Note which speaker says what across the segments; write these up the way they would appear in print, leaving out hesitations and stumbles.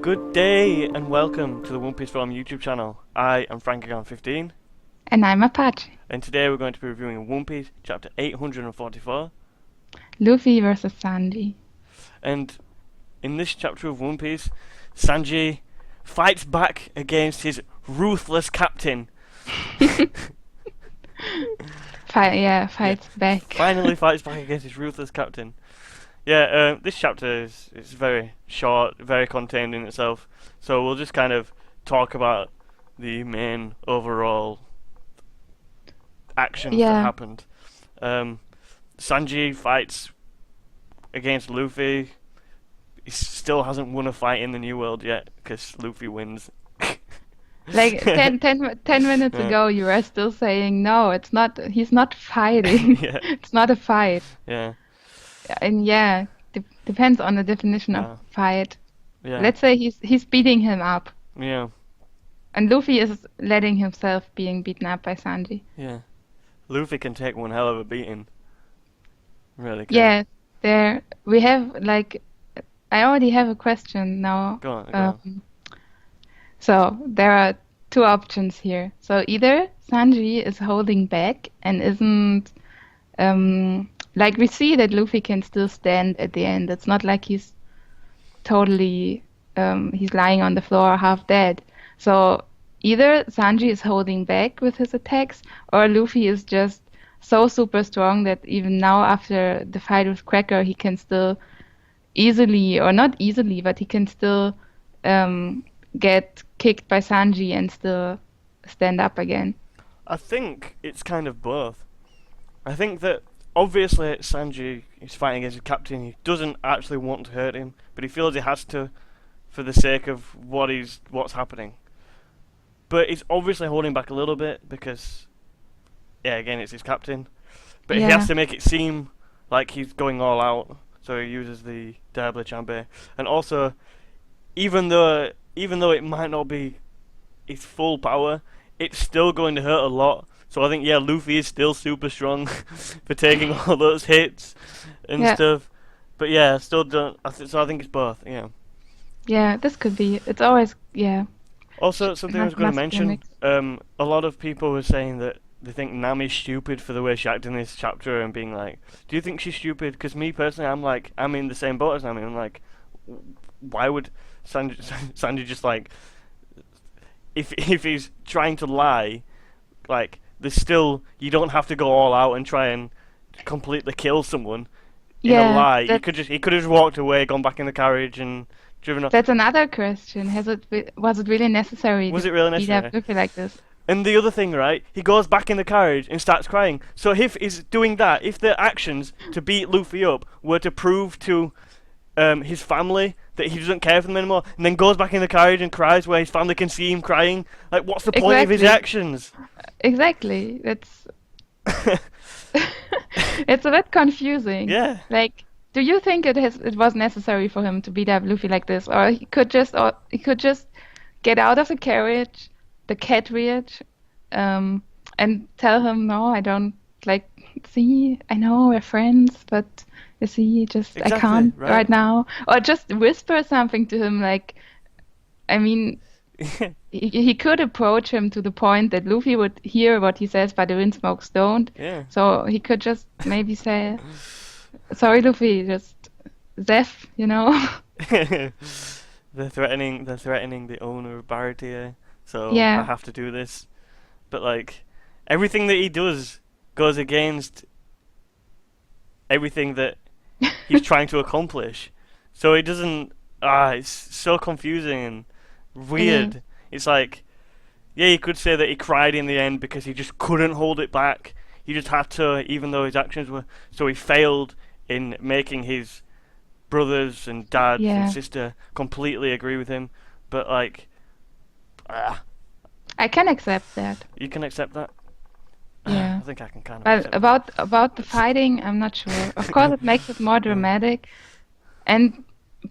Speaker 1: Good day and welcome to the One Piece Film YouTube channel. I am Frankagon15
Speaker 2: And I'm Mapache.
Speaker 1: and today we're going to be reviewing One Piece chapter 844.
Speaker 2: Luffy versus Sanji.
Speaker 1: And in this chapter of One Piece, Sanji fights back against his ruthless captain.
Speaker 2: Fights back.
Speaker 1: Finally fights back against his ruthless captain. This chapter is very short, very contained in itself. So we'll just kind of talk about the main overall actions that happened. Sanji fights against Luffy. He still hasn't won a fight in the New World yet because Luffy wins.
Speaker 2: Like 10 minutes ago, you were still saying, no, it's not, he's not fighting.
Speaker 1: Yeah.
Speaker 2: It's not a fight.
Speaker 1: Yeah.
Speaker 2: And depends on the definition of fight.
Speaker 1: Yeah.
Speaker 2: Let's say he's beating him up.
Speaker 1: Yeah.
Speaker 2: And Luffy is letting himself being beaten up by Sanji.
Speaker 1: Yeah. Luffy can take one hell of a beating. Really can.
Speaker 2: Yeah, we have I already have a question now.
Speaker 1: Go on.
Speaker 2: So there are two options here. So either Sanji is holding back and isn't we see that Luffy can still stand at the end. It's not like he's totally he's lying on the floor half dead. So either Sanji is holding back with his attacks, or Luffy is just so super strong that even now after the fight with Cracker, he can still easily, or not easily, but he can still get kicked by Sanji and still stand up again.
Speaker 1: I think it's kind of both. I think that obviously Sanji is fighting against a captain. He doesn't actually want to hurt him, but he feels he has to for the sake of what's happening. But he's obviously holding back a little bit because, again, it's his captain. But he has to make it seem like he's going all out, so he uses the Diable Chambe. And also, even though it might not be his full power, it's still going to hurt a lot. So I think, Luffy is still super strong for taking all those hits and stuff. But still don't. So I think it's both. Yeah.
Speaker 2: Yeah, this could be. It's always
Speaker 1: Also, something I was going to mention. A lot of people were saying that they think Nami's stupid for the way she acted in this chapter, and being like, "Do you think she's stupid?" Because me personally, I'm in the same boat as Nami. I'm like, why would Sanji just if he's trying to lie, there's still, you don't have to go all out and try and completely kill someone in a lie. He could have just walked away, gone back in the carriage, and driven off.
Speaker 2: That's another question. Was it really necessary?
Speaker 1: Was it really necessary?
Speaker 2: Beat up Luffy like this?
Speaker 1: And the other thing, right? He goes back in the carriage and starts crying. So if he's doing that, if the actions to beat Luffy up were to prove to his family that he doesn't care for them anymore, and then goes back in the carriage and cries where his family can see him crying, what's the point of his actions?
Speaker 2: Exactly. It's it's a bit confusing.
Speaker 1: Yeah.
Speaker 2: Do you think it was necessary for him to beat up Luffy like this, or he could just get out of the carriage, the carriage, and tell him, no, I don't see, I know we're friends, but you see, I can't right now, or just whisper something to him, he could approach him to the point that Luffy would hear what he says, but the Windsmokes don't.
Speaker 1: Yeah.
Speaker 2: So he could just maybe say, sorry, Luffy, just Zeph,
Speaker 1: They're threatening the owner of Baratie, so I have to do this. But everything that he does goes against everything that he's trying to accomplish. So it doesn't. It's so confusing and weird. It's you could say that he cried in the end because he just couldn't hold it back. He just had to, even though his actions were. So he failed in making his brothers and dad and sister completely agree with him. But
Speaker 2: I can accept that.
Speaker 1: You can accept that?
Speaker 2: Yeah.
Speaker 1: I think I can kind of
Speaker 2: But about the fighting, I'm not sure. Of course, it makes it more dramatic. And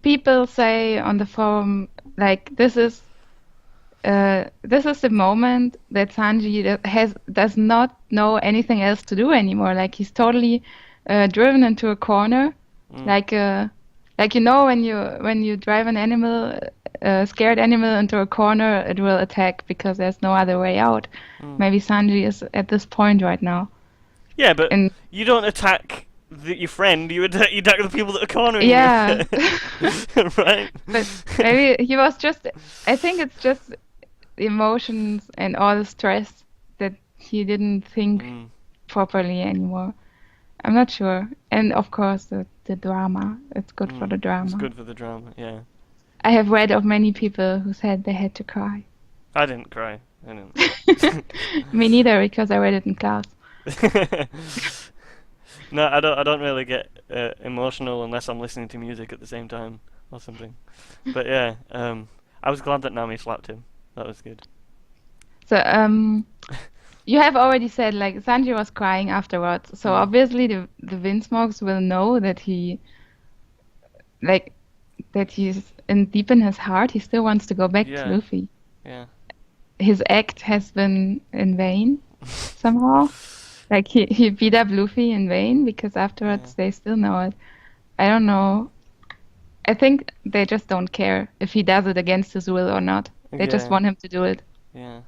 Speaker 2: people say on the forum, this is the moment that Sanji does not know anything else to do anymore. He's totally driven into a corner, Like when you drive an animal, a scared animal into a corner, it will attack because there's no other way out.
Speaker 1: Mm.
Speaker 2: Maybe Sanji is at this point right now.
Speaker 1: Yeah, but
Speaker 2: And
Speaker 1: you don't attack your friend. You attack the people that are cornering
Speaker 2: yeah,
Speaker 1: you, right?
Speaker 2: but maybe he was just. I think it's just the emotions and all the stress that he didn't think
Speaker 1: Mm.
Speaker 2: properly anymore. I'm not sure. And of course, the drama. It's good for
Speaker 1: Mm.
Speaker 2: the
Speaker 1: It's
Speaker 2: drama.
Speaker 1: good for the drama. Yeah.
Speaker 2: I have read of many people who said they had to cry.
Speaker 1: I didn't cry. I didn't.
Speaker 2: Me neither, because I read it in class.
Speaker 1: No, I don't. I don't really get emotional unless I'm listening to music at the same time or something. But yeah, I was glad that Nami slapped him. That was good.
Speaker 2: So, you have already said like Sanji was crying afterwards. So
Speaker 1: Mm.
Speaker 2: obviously the Windsmogs will know that like he's in deep in his heart, he still wants to go back to
Speaker 1: Yeah,
Speaker 2: Luffy.
Speaker 1: yeah.
Speaker 2: His act has been in vain somehow. Like he beat up Luffy in vain because
Speaker 1: Yeah,
Speaker 2: afterwards they still know it. I don't know. I think they just don't care if he does it against his will or not. They just
Speaker 1: yeah,
Speaker 2: want him to do it.
Speaker 1: yeah.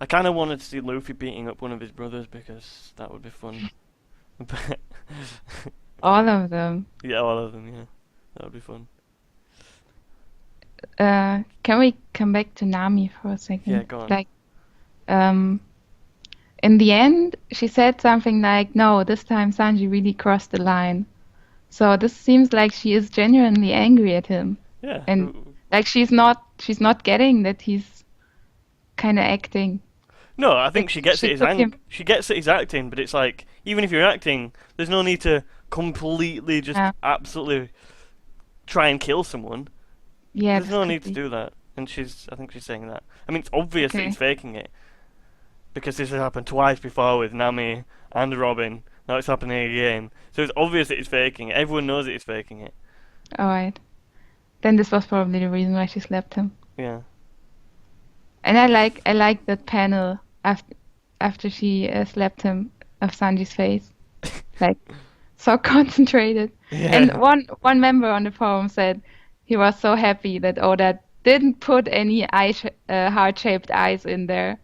Speaker 1: I kind of wanted to see Luffy beating up one of his brothers because that would be fun. But
Speaker 2: All of them.
Speaker 1: yeah, all of them. Yeah, that would be fun.
Speaker 2: Can we come back to Nami for a
Speaker 1: Yeah,
Speaker 2: second?
Speaker 1: go on.
Speaker 2: Like, um, in the end, she said something like, "No, this time Sanji really crossed the line." So this seems like she is genuinely angry at him,
Speaker 1: Yeah.
Speaker 2: and like she's not getting that he's kind of acting.
Speaker 1: No, I think
Speaker 2: Like
Speaker 1: she gets it.
Speaker 2: she took him,
Speaker 1: She gets that he's acting, but it's like even if you're acting, there's no need to completely just
Speaker 2: yeah,
Speaker 1: absolutely try and kill someone.
Speaker 2: yeah,
Speaker 1: There's
Speaker 2: this
Speaker 1: no
Speaker 2: could
Speaker 1: need to
Speaker 2: be
Speaker 1: do that. And I think she's saying that. I mean, it's obvious that he's
Speaker 2: okay.
Speaker 1: faking it because this has happened twice before with Nami and Robin. Now it's happening again. So it's obvious that he's faking it. Everyone knows that he's faking it.
Speaker 2: All right. Then this was probably the reason why she slapped him.
Speaker 1: Yeah.
Speaker 2: And I like that panel after she slapped him of Sanji's face, like so concentrated. And
Speaker 1: Yeah.
Speaker 2: one member on the forum said he was so happy that Oda didn't put any heart-shaped eyes in there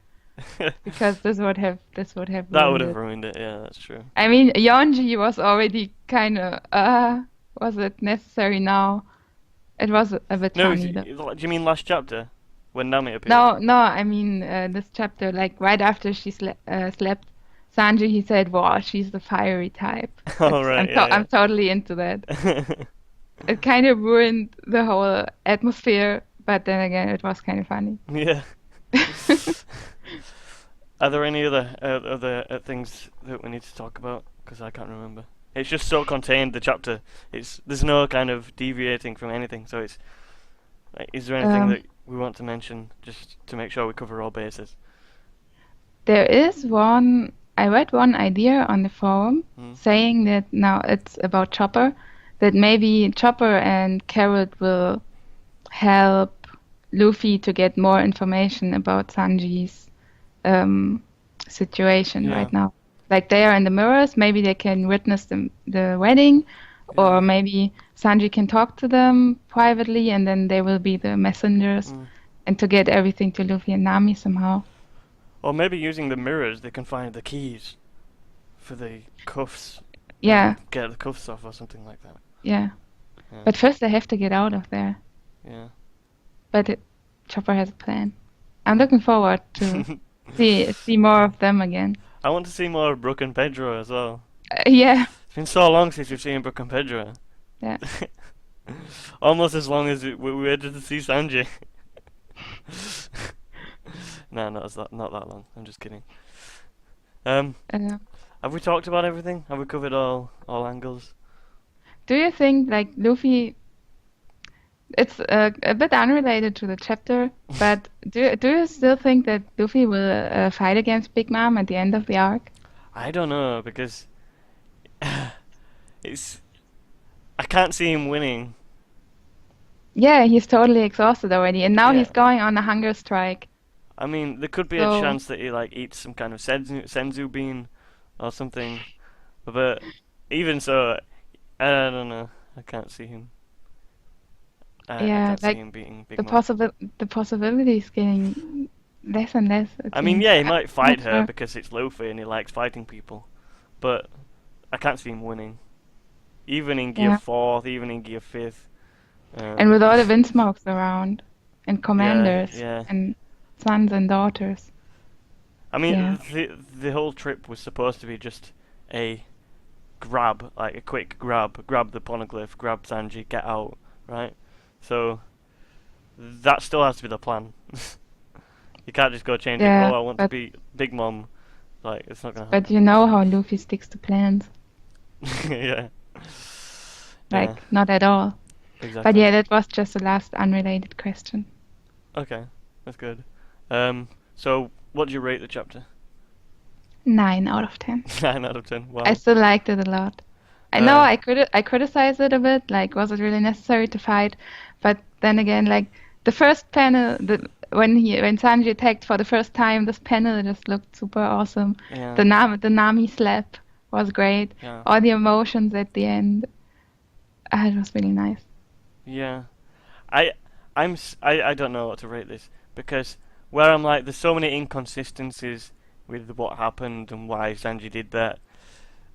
Speaker 2: because this would have
Speaker 1: That would
Speaker 2: ruined
Speaker 1: have
Speaker 2: it.
Speaker 1: ruined it. Yeah, that's true.
Speaker 2: I mean, Yonji was already kind of was it necessary now? It was a bit
Speaker 1: No,
Speaker 2: funny though.
Speaker 1: do you mean last chapter when Nami appeared?
Speaker 2: No, no, I mean this chapter, like right after she slept, Sanji, he said, "Wow, she's the fiery type."
Speaker 1: Oh right,
Speaker 2: I'm
Speaker 1: yeah,
Speaker 2: totally into that.
Speaker 1: yeah.
Speaker 2: It kind of ruined the whole atmosphere, but then again, it was kind of funny.
Speaker 1: Yeah. Are there any other things that we need to talk about? Because I can't remember. It's just so contained. The chapter. There's no kind of deviating from anything. So it's. Like, is there anything
Speaker 2: Um,
Speaker 1: that we want to mention just to make sure we cover all bases?
Speaker 2: there is one. I read one idea on the forum
Speaker 1: Hmm?
Speaker 2: saying that now it's about Chopper, that maybe Chopper and Carrot will help Luffy to get more information about Sanji's um, situation
Speaker 1: Yeah.
Speaker 2: right now. Like they are in the mirrors, maybe they can witness the wedding,
Speaker 1: Yeah.
Speaker 2: or maybe Sanji can talk to them privately, and then they will be the messengers,
Speaker 1: Mm.
Speaker 2: and to get everything to Luffy and Nami somehow.
Speaker 1: Or maybe using the mirrors, they can find the keys for the cuffs
Speaker 2: Yeah,
Speaker 1: and get the cuffs off or something like that.
Speaker 2: yeah.
Speaker 1: Yeah.
Speaker 2: But first they have to get out of there.
Speaker 1: Yeah.
Speaker 2: But Chopper has a plan. I'm looking forward to see more of them again.
Speaker 1: I want to see more of Brooke and Pedro as well.
Speaker 2: Yeah,
Speaker 1: It's been so long since we've seen Brooke and Pedro.
Speaker 2: yeah.
Speaker 1: Almost as long as we waited to see Sanji. No, not that long. I'm just kidding. Um,
Speaker 2: Uh,
Speaker 1: have we talked about everything? Have we covered all angles?
Speaker 2: do you think like Luffy? It's a bit unrelated to the chapter, but do you still think that Luffy will fight against Big Mom at the end of the arc?
Speaker 1: I don't know because it's I can't see him winning.
Speaker 2: Yeah, he's totally exhausted already, and now
Speaker 1: Yeah.
Speaker 2: he's going on a hunger strike.
Speaker 1: I mean, there could be a
Speaker 2: So
Speaker 1: chance that he like eats some kind of senzu bean or something, but even so, I don't know. I can't see him. I
Speaker 2: Yeah,
Speaker 1: can't see
Speaker 2: like
Speaker 1: him beating Big
Speaker 2: the
Speaker 1: Mom.
Speaker 2: the possibility is getting less and less, it
Speaker 1: I mean,
Speaker 2: seems.
Speaker 1: yeah, he might
Speaker 2: I'm
Speaker 1: fight
Speaker 2: not
Speaker 1: her
Speaker 2: sure.
Speaker 1: because it's Luffy and he likes fighting people, but I can't see him winning. Even in Gear
Speaker 2: Yeah.
Speaker 1: 4th, even in Gear 5th.
Speaker 2: And
Speaker 1: Um,
Speaker 2: with all the Windsmokes around, and
Speaker 1: yeah,
Speaker 2: commanders,
Speaker 1: yeah.
Speaker 2: and sons and daughters.
Speaker 1: I mean,
Speaker 2: Yeah.
Speaker 1: the whole trip was supposed to be just a grab, like a quick grab the poneglyph, grab Sanji, get out, right? So that still has to be the plan. You can't just go change it. Oh,
Speaker 2: Yeah,
Speaker 1: I want to
Speaker 2: but
Speaker 1: beat Big Mom. Like, it's not gonna
Speaker 2: but
Speaker 1: happen.
Speaker 2: you know how Luffy sticks to plans.
Speaker 1: Yeah, yeah,
Speaker 2: Like, not at all. But
Speaker 1: exactly.
Speaker 2: yeah, that was just the last unrelated question.
Speaker 1: Okay, that's good. So what do you rate the chapter?
Speaker 2: 9 out of 10.
Speaker 1: 9 out of 10.
Speaker 2: I
Speaker 1: Wow.
Speaker 2: still liked it a lot. I know
Speaker 1: Uh,
Speaker 2: I criticized it a bit, like was it really necessary to fight? But then again, like the first panel, when Sanji attacked for the first time, this panel just looked super awesome.
Speaker 1: yeah,
Speaker 2: The Nami slap was great.
Speaker 1: yeah,
Speaker 2: All the emotions at the end, it was really nice.
Speaker 1: yeah. I, I don't know what to rate this because where I'm like, there's so many inconsistencies with what happened and why Sanji did that.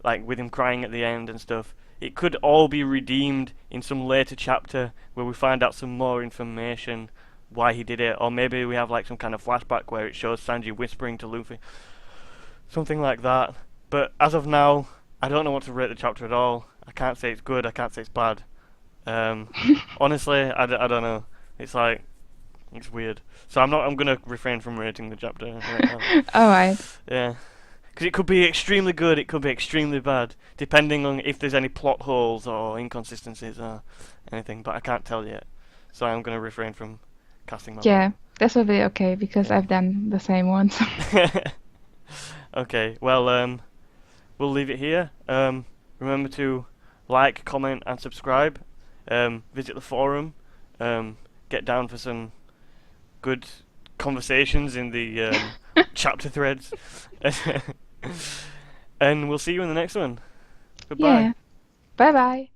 Speaker 1: Like with him crying at the end and stuff. It could all be redeemed in some later chapter where we find out some more information why he did it, or maybe we have like some kind of flashback where it shows Sanji whispering to Luffy, something like that. But as of now, I don't know what to rate the chapter at all. I can't say it's good. I can't say it's bad. Um, honestly, I don't know. It's like it's weird. So I'm gonna refrain from rating the chapter right now.
Speaker 2: All right.
Speaker 1: Yeah. Because it could be extremely good, it could be extremely bad, depending on if there's any plot holes or inconsistencies or anything, but I can't tell yet. So I'm going to refrain from casting my vote.
Speaker 2: Yeah, this will be okay because
Speaker 1: Yeah.
Speaker 2: I've done the same once.
Speaker 1: Okay, well, we'll leave it here. Remember to like, comment, and subscribe. Visit the forum. Get down for some good conversations in the chapter threads. And we'll see you in the next one. Goodbye.
Speaker 2: Yeah. Bye bye.